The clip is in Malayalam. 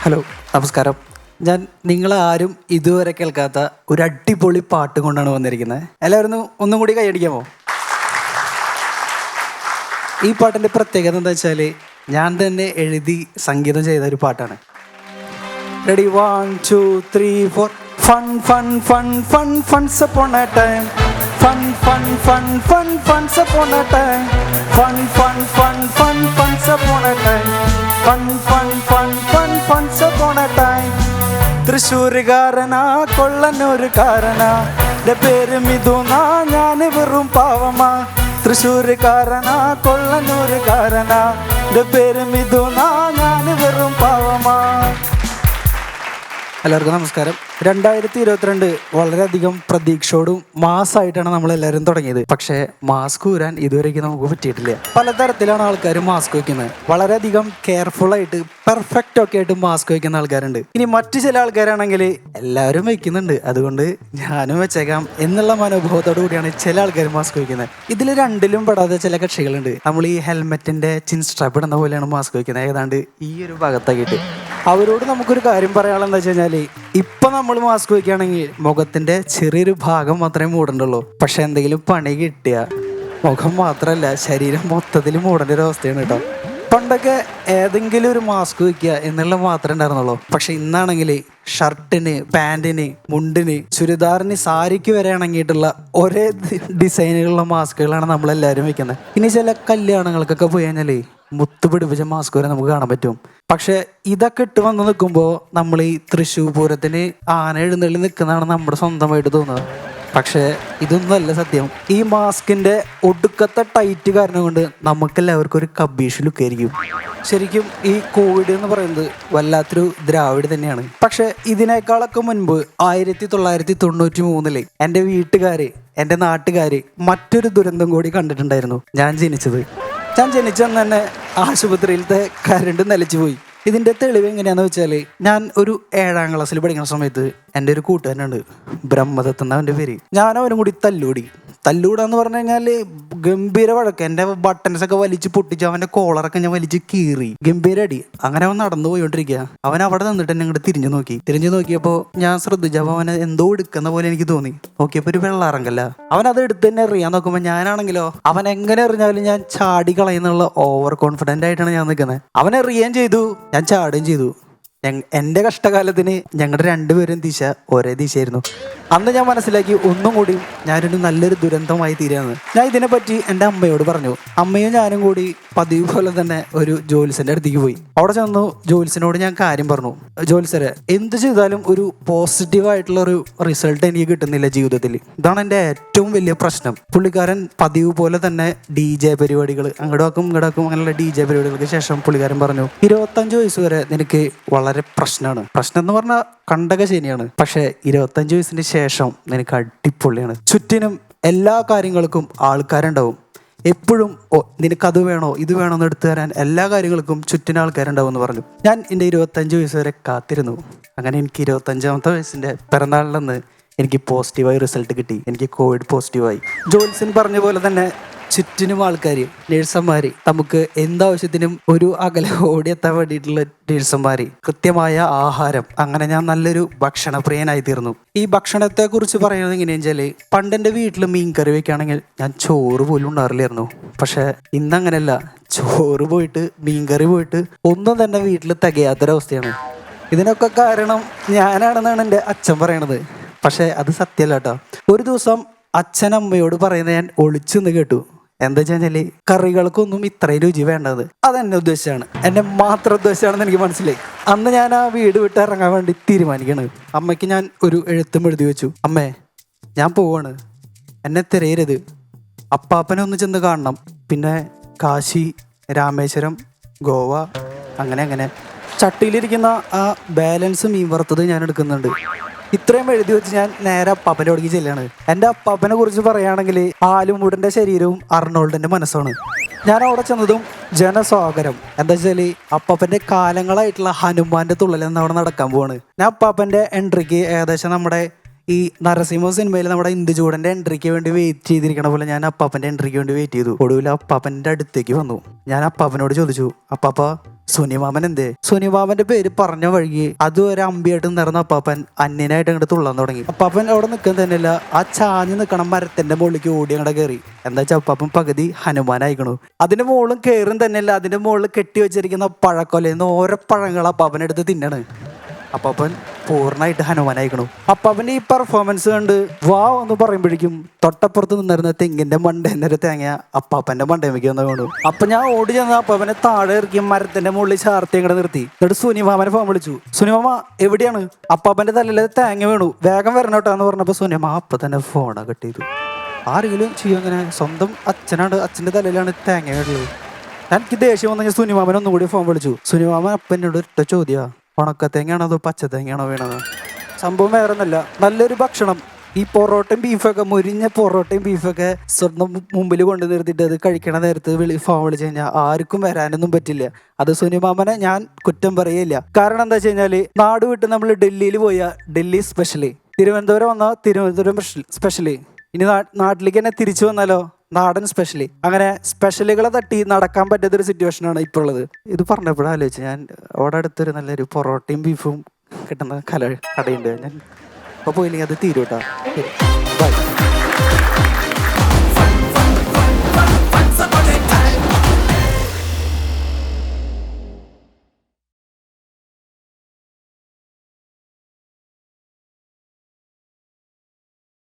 ഹലോ, നമസ്കാരം. ഞാൻ നിങ്ങളാരും ഇതുവരെ കേൾക്കാത്ത ഒരു അടിപൊളി പാട്ട് കൊണ്ടാണ് വന്നിരിക്കുന്നത്. എല്ലാവരും ഒന്നും കൂടി കൈയടിക്കാമോ? ഈ പാട്ടിൻ്റെ പ്രത്യേകത എന്താ വെച്ചാൽ ഞാൻ തന്നെ എഴുതി സംഗീതം ചെയ്ത ഒരു പാട്ടാണ്. Ready, 1 2 3 4. Fun fun fun fun funs upon a time, fun fun fun fun funs upon a time, fun fun fun fun funs upon a time, fun fun fun fun funs upon a time. തൃശ്ശൂരുകാരനാ കൊള്ളന്നൂരുകാരനാ, എൻ്റെ പേര് മിഥുനാ, ഞാൻ വെറും പാവമാ. തൃശ്ശൂരുകാരനാ കൊള്ളന്നൂരുകാരനാ, എൻ്റെ പേര് മിഥുനാ, ഞാൻ വെറും പാവമാ. എല്ലാവർക്കും നമസ്കാരം. 2022 വളരെയധികം പ്രതീക്ഷയോടും മാസമായിട്ടാണ് നമ്മളെല്ലാവരും തുടങ്ങിയത്. പക്ഷേ മാസ്ക് ഊരാൻ ഇതുവരെയ്ക്കും നമുക്ക് പറ്റിയിട്ടില്ല. പലതരത്തിലാണ് ആൾക്കാർ മാസ്ക് വയ്ക്കുന്നത്. വളരെയധികം കെയർഫുള്ളായിട്ട് പെർഫെക്റ്റ് ഒക്കെ ആയിട്ട് മാസ്ക് വയ്ക്കുന്ന ആൾക്കാരുണ്ട്. ഇനി മറ്റു ചില ആൾക്കാരാണെങ്കിൽ എല്ലാവരും വയ്ക്കുന്നുണ്ട്, അതുകൊണ്ട് ഞാനും വെച്ചേക്കാം എന്നുള്ള മനോഭാവത്തോടു കൂടിയാണ് ചില ആൾക്കാർ മാസ്ക് വയ്ക്കുന്നത്. ഇതിൽ രണ്ടിലും പെടാതെ ചില കക്ഷികളുണ്ട്. നമ്മൾ ഈ ഹെൽമെറ്റിൻ്റെ ചിൻ സ്ട്രാപ്പ് ഇടുന്ന പോലെയാണ് മാസ്ക് വയ്ക്കുന്നത്, ഏതാണ്ട് ഈ ഒരു ഭാഗത്താക്കിയിട്ട്. അവരോട് നമുക്കൊരു കാര്യം പറയാനുള്ളത് എന്താ വെച്ച് കഴിഞ്ഞാൽ, ഇപ്പം നമ്മൾ മാസ്ക് വയ്ക്കുകയാണെങ്കിൽ മുഖത്തിൻ്റെ ചെറിയൊരു ഭാഗം മാത്രമേ മൂടണ്ടുള്ളൂ. പക്ഷെ എന്തെങ്കിലും പണി കിട്ടിയ മുഖം മാത്രമല്ല, ശരീരം മൊത്തത്തിൽ മൂടേണ്ട ഒരു അവസ്ഥയാണ് കേട്ടോ. പണ്ടൊക്കെ ഏതെങ്കിലും ഒരു മാസ്ക് വയ്ക്കുക എന്നുള്ള മാത്രമേ ഉണ്ടായിരുന്നുള്ളൂ. പക്ഷെ ഇന്നാണെങ്കിൽ ഷർട്ടിന്, പാൻറ്റിന്, മുണ്ടിന്, ചുരിദാറിന്, സാരിക്ക് വരെ ഇണങ്ങിയിട്ടുള്ള ഒരേ ഡിസൈനുകളുള്ള മാസ്കുകളാണ് നമ്മളെല്ലാവരും വയ്ക്കുന്നത്. ഇനി ചില കല്യാണങ്ങൾക്കൊക്കെ പോയി കഴിഞ്ഞാൽ മുത്ത് പിടിപ്പിച്ച മാസ്ക് വരെ നമുക്ക് കാണാൻ പറ്റും. പക്ഷെ ഇതൊക്കെ ഇട്ട് വന്ന് നിൽക്കുമ്പോൾ നമ്മൾ ഈ തൃശ്ശൂർ പൂരത്തിന് ആന എഴുന്നള്ളി നിൽക്കുന്നതാണ് നമ്മുടെ സ്വന്തമായിട്ട് തോന്നുന്നത്. പക്ഷേ ഇതൊന്നുമല്ല സത്യം. ഈ മാസ്കിൻ്റെ ഒടുക്കത്തെ ടൈറ്റ് കാരണം കൊണ്ട് നമുക്കെല്ലാവർക്കും ഒരു കബീഷ് ലുക്കായിരിക്കും. ശരിക്കും ഈ കോവിഡ് എന്ന് പറയുന്നത് വല്ലാത്തൊരു ദ്രാവിഡ് തന്നെയാണ്. പക്ഷെ ഇതിനേക്കാളൊക്കെ മുൻപ് 1993 എൻ്റെ വീട്ടുകാർ, എൻ്റെ നാട്ടുകാർ മറ്റൊരു ദുരന്തം കൂടി കണ്ടിട്ടുണ്ടായിരുന്നു. ഞാൻ ജനിച്ചെന്ന് തന്നെ ആശുപത്രിയിലത്തെ കരണ്ട് നിലച്ചു പോയി. ഇതിൻ്റെ തെളിവ് എങ്ങനെയാണെന്ന് വെച്ചാൽ, ഞാൻ ഒരു 7ാം ക്ലാസ്സിൽ പഠിക്കുന്ന സമയത്ത് എൻ്റെ ഒരു കൂട്ടുകാരനുണ്ട്, ബ്രഹ്മദത്ത് എന്ന അവൻ്റെ പേര്. ഞാൻ അവനും കൂടി തല്ലൂടാന്ന് പറഞ്ഞു കഴിഞ്ഞാൽ ഗംഭീര വഴക്ക്. എൻ്റെ ബട്ടൺസൊക്കെ വലിച്ച് പൊട്ടിച്ച് അവൻ്റെ കോളറൊക്കെ ഞാൻ വലിച്ച് കീറി, ഗംഭീര അടി. അങ്ങനെ അവൻ നടന്നു പോയിക്കൊണ്ടിരിക്കുക. അവൻ അവിടെ നിന്നിട്ട് എന്നെ ഇങ്ങോട്ട് തിരിഞ്ഞു നോക്കിയപ്പോൾ ഞാൻ ശ്രദ്ധിച്ചപ്പോൾ അവനെ എന്തോ എടുക്കുന്ന പോലെ എനിക്ക് തോന്നി. നോക്കിയപ്പോൾ ഒരു വെള്ളാറങ്കല്ല. അവൻ അത് എടുത്ത് തന്നെ എറിയാൻ നോക്കുമ്പോൾ ഞാനാണെങ്കിലോ അവൻ എങ്ങനെ എറിഞ്ഞാലും ഞാൻ ചാടി കളയുന്നുള്ള ഓവർ കോൺഫിഡൻ്റ് ആയിട്ടാണ് ഞാൻ നിൽക്കുന്നത്. അവൻ എറിയുകയും ചെയ്തു, ഞാൻ ചാടുകയും ചെയ്തു. എൻ്റെ കഷ്ടകാലത്തിന് ഞങ്ങളുടെ രണ്ടുപേരും ദിശ ഒരേ ദിശയായിരുന്നു. അന്ന് ഞാൻ മനസ്സിലാക്കി ഒന്നും കൂടി ഞാനൊരു നല്ലൊരു ദുരന്തമായി തീരാന്ന്. ഞാൻ ഇതിനെപ്പറ്റി എൻ്റെ അമ്മയോട് പറഞ്ഞു. അമ്മയും ഞാനും കൂടി പതിവ് പോലെ തന്നെ ഒരു ജോലിസിൻ്റെ അടുത്തേക്ക് പോയി. അവിടെ ചെന്നു ജോലിസിനോട് ഞാൻ കാര്യം പറഞ്ഞു. ജോലിസരെ, എന്ത് ചെയ്താലും ഒരു പോസിറ്റീവായിട്ടുള്ള ഒരു റിസൾട്ട് എനിക്ക് കിട്ടുന്നില്ല ജീവിതത്തിൽ. ഇതാണ് എൻ്റെ ഏറ്റവും വലിയ പ്രശ്നം. പുള്ളിക്കാരൻ പതിവ് പോലെ തന്നെ DJ പരിപാടികൾ അങ്ങോട്ടാക്കും അങ്ങനെയുള്ള DJ പരിപാടികൾക്ക് ശേഷം പുള്ളിക്കാരൻ പറഞ്ഞു, 25 വയസ്സ് വരെ നിനക്ക് വളരെ പ്രശ്നം എന്ന് പറഞ്ഞാൽ കണ്ടക ശരിയാണ്. പക്ഷെ 25 വയസ്സിന് ശേഷം നിനക്ക് അടിപൊളിയാണ്. ചുറ്റിനും എല്ലാ കാര്യങ്ങൾക്കും ആൾക്കാരുണ്ടാവും. എപ്പോഴും നിനക്കത് വേണോ ഇത് വേണോ എന്ന് എടുത്തു തരാൻ എല്ലാ കാര്യങ്ങൾക്കും ചുറ്റിനും ആൾക്കാരുണ്ടാവും എന്ന് പറഞ്ഞു. ഞാൻ എൻ്റെ 25 വയസ്സ് വരെ കാത്തിരുന്നു. അങ്ങനെ എനിക്ക് 25ാമത്തെ വയസ്സിൻ്റെ പിറന്നാളിലെന്ന് എനിക്ക് പോസിറ്റീവായി റിസൾട്ട് കിട്ടി. എനിക്ക് കോവിഡ് പോസിറ്റീവായി. ജോൽസൻ പറഞ്ഞ പോലെ തന്നെ ചുറ്റിനും ആൾക്കാർ, നേഴ്സന്മാർ, നമുക്ക് എന്താവശ്യത്തിനും ഒരു അകലെ ഓടിയെത്താൻ വേണ്ടിയിട്ടുള്ള നേഴ്സന്മാർ, കൃത്യമായ ആഹാരം. അങ്ങനെ ഞാൻ നല്ലൊരു ഭക്ഷണപ്രിയനായി തീർന്നു. ഈ ഭക്ഷണത്തെക്കുറിച്ച് പറയുന്നത് എങ്ങനെയാണെന്ന് വെച്ചാൽ, പണ്ടെൻ്റെ വീട്ടിൽ മീൻ കറി വയ്ക്കുകയാണെങ്കിൽ ഞാൻ ചോറ് പോലും ഉണ്ടാറില്ലായിരുന്നു. പക്ഷേ ഇന്നങ്ങനെയല്ല. ചോറ് പോയിട്ട് മീൻ കറി പോയിട്ട് ഒന്നും തന്നെ വീട്ടിൽ തികയാത്തൊരവസ്ഥയാണ്. ഇതിനൊക്കെ കാരണം ഞാനാണെന്നാണ് എൻ്റെ അച്ഛൻ പറയണത്. പക്ഷേ അത് സത്യമല്ല കേട്ടോ. ഒരു ദിവസം അച്ഛനമ്മയോട് പറയുന്നത് ഞാൻ ഒളിച്ചു നിന്ന് കേട്ടു. എന്താ വെച്ച് കഴിഞ്ഞാൽ, കറികൾക്കൊന്നും ഇത്രയും രുചി വേണ്ടത് അതെന്നെ ഉദ്ദേശിച്ചാണ്, എന്നെ മാത്രം ഉദ്ദേശിച്ചാണെന്ന് എനിക്ക് മനസ്സിലായി. അന്ന് ഞാൻ ആ വീട് വിട്ട് ഇറങ്ങാൻ വേണ്ടി തീരുമാനിക്കണത്. അമ്മയ്ക്ക് ഞാൻ ഒരു എഴുത്തും എഴുതി വെച്ചു. അമ്മേ, ഞാൻ പോവാണ്, എന്നെ തിരയരുത്. അപ്പാപ്പനെ ഒന്ന് ചെന്ന് കാണണം. പിന്നെ കാശി, രാമേശ്വരം, ഗോവ, അങ്ങനെ ചട്ടിയിലിരിക്കുന്ന ആ ബാലൻസ് മീൻ വറുത്തത് ഞാൻ എടുക്കുന്നുണ്ട്. ഇത്രയും എഴുതി വെച്ച് ഞാൻ നേരെ അപ്പാപ്പൻ്റെ അടുത്തേക്ക് ചെല്ലാണ്. എൻ്റെ അപ്പാപ്പനെ കുറിച്ച് പറയുകയാണെങ്കിൽ ആലുമൂടൻ്റെ ശരീരവും അർണോൾഡിൻ്റെ മനസ്സാണ്. ഞാൻ അവിടെ ചെന്നതും ജനസ്വാഗരം. എന്താ വെച്ചാൽ അപ്പാപ്പൻ്റെ കാലങ്ങളായിട്ടുള്ള ഹനുമാന്റെ തുള്ളൽ എന്ന് അവിടെ നടക്കാൻ പോവാണ്. ഞാൻ അപ്പാപ്പൻ്റെ എൻട്രിക്ക് ഏകദേശം നമ്മുടെ ഈ നരസിംഹ സിനിമയിൽ നമ്മുടെ ഇന്ദുചൂടന്റെ എൻട്രിക്ക് വേണ്ടി വെയിറ്റ് ചെയ്തിരിക്കണ പോലെ ഞാൻ അപ്പാപ്പന്റെ എൻട്രിക്ക് വേണ്ടി വെയിറ്റ് ചെയ്തു. ഒടുവിൽ അപ്പാപ്പന്റെ അടുത്തേക്ക് വന്നു. ഞാൻ അപ്പാപ്പനോട് ചോദിച്ചു, അപ്പാപ്പ സുനിമാമൻ എന്തേ? സുനിമാമന്റെ പേര് പറഞ്ഞ വഴിക്ക് അതുവരെ അമ്പിയായിട്ട് നിറഞ്ഞ അപ്പാപ്പൻ അന്യനായിട്ട് അങ്ങോട്ട് തുള്ളാൻ തുടങ്ങി. അപ്പാപ്പൻ അവിടെ നിൽക്കാൻ തന്നെയല്ല, ആ ചാഞ്ഞ് നിൽക്കണം മരത്തിന്റെ മുകളിലേക്ക് ഓടി അങ്ങോട്ട് കയറി. എന്താ വെച്ചാൽ അപ്പാപ്പൻ പകുതി ഹനുമാനായിക്കണു. അതിന്റെ മുകളിലും കയറും തന്നെയല്ല, അതിന്റെ മുകളിൽ കെട്ടി വെച്ചിരിക്കുന്ന പഴക്കൊലന്ന് ഓരോ പഴങ്ങൾ അപ്പാപ്പനെടുത്ത് തിന്നാണ്. അപ്പാപ്പൻ പൂർണ്ണമായിട്ട് ഹനുമാനായിക്കണു. അപ്പാപ്പന്റെ ഈ പെർഫോമൻസ് കണ്ട് വാ എന്ന് പറയുമ്പോഴേക്കും തൊട്ടപ്പുറത്ത് നിന്നിരുന്ന തെങ്ങിന്റെ മണ്ടേന്നൊരു തേങ്ങ അപ്പാപ്പന്റെ മണ്ടേമയ്ക്ക് വന്ന് വീണു. അപ്പൊ ഞാൻ ഓടി ചെന്ന് അപ്പാപ്പനെ താഴെ ഇറക്കി മരത്തിന്റെ മുകളിൽ ചാർത്തി അങ്ങോട്ട് നിർത്തി. എന്നിട്ട് സുനിമാമനെ ഫോൺ വിളിച്ചു. സുനിമാമ എവിടെയാണ്? അപ്പാപ്പന്റെ തലയിൽ തേങ്ങ വീണു, വേഗം വരണോട്ടാന്ന് പറഞ്ഞപ്പോ സുനിമാ അപ്പൊ തന്നെ ഫോണാ കട്ട് ചെയ്തു. ആരെങ്കിലും ചെയ്യും അങ്ങനെ? സ്വന്തം അച്ഛനാണ്, അച്ഛന്റെ തലയിലാണ് തേങ്ങ വീണത്. എനിക്ക് ദേഷ്യം വന്നെങ്കിൽ സുനിമാമൻ ഒന്നുകൂടി ഫോൺ വിളിച്ചു. സുനിമാമൻ അപ്പ എന്നോട് ഒറ്റ ചോദ്യാ, ഉണക്കത്തേങ്ങയാണോ അതോ പച്ചത്തേങ്ങയാണോ വീണത്? സംഭവം വേറെ ഒന്നല്ല, നല്ലൊരു ഭക്ഷണം ഈ പൊറോട്ടയും ബീഫൊക്കെ, മുരിഞ്ഞ പൊറോട്ടയും ബീഫൊക്കെ സ്വന്തം മുമ്പിൽ കൊണ്ടു നിർത്തിയിട്ട് അത് കഴിക്കണ നേരത്ത് ഫോൺ വിളിച്ചു കഴിഞ്ഞാൽ ആർക്കും വരാനൊന്നും പറ്റില്ല. അത് സുനിമാമനെ ഞാൻ കുറ്റം പറയില്ല. കാരണം എന്താ വെച്ച് കഴിഞ്ഞാല്, നാട് വിട്ട് നമ്മൾ ഡൽഹിയിൽ പോയാൽ ഡൽഹി സ്പെഷ്യല്, തിരുവനന്തപുരം വന്നാൽ തിരുവനന്തപുരം സ്പെഷ്യല്, ഇനി നാട്ടിലേക്ക് തന്നെ തിരിച്ചു വന്നാലോ നാടൻ സ്പെഷ്യലി. അങ്ങനെ സ്പെഷ്യലുകളെ തട്ടി നടക്കാൻ പറ്റാത്തൊരു സിറ്റുവേഷനാണ് ഇപ്പോൾ ഉള്ളത്. ഇത് പറഞ്ഞപ്പോഴും ആലോചിച്ചു, ഞാൻ അവിടെ അടുത്തൊരു നല്ലൊരു പൊറോട്ടയും ബീഫും കിട്ടുന്ന കടയുണ്ട്. ഞാൻ അപ്പോൾ പോയില്ലെങ്കിൽ അത് തീരൂട്ടാ. ബൈ.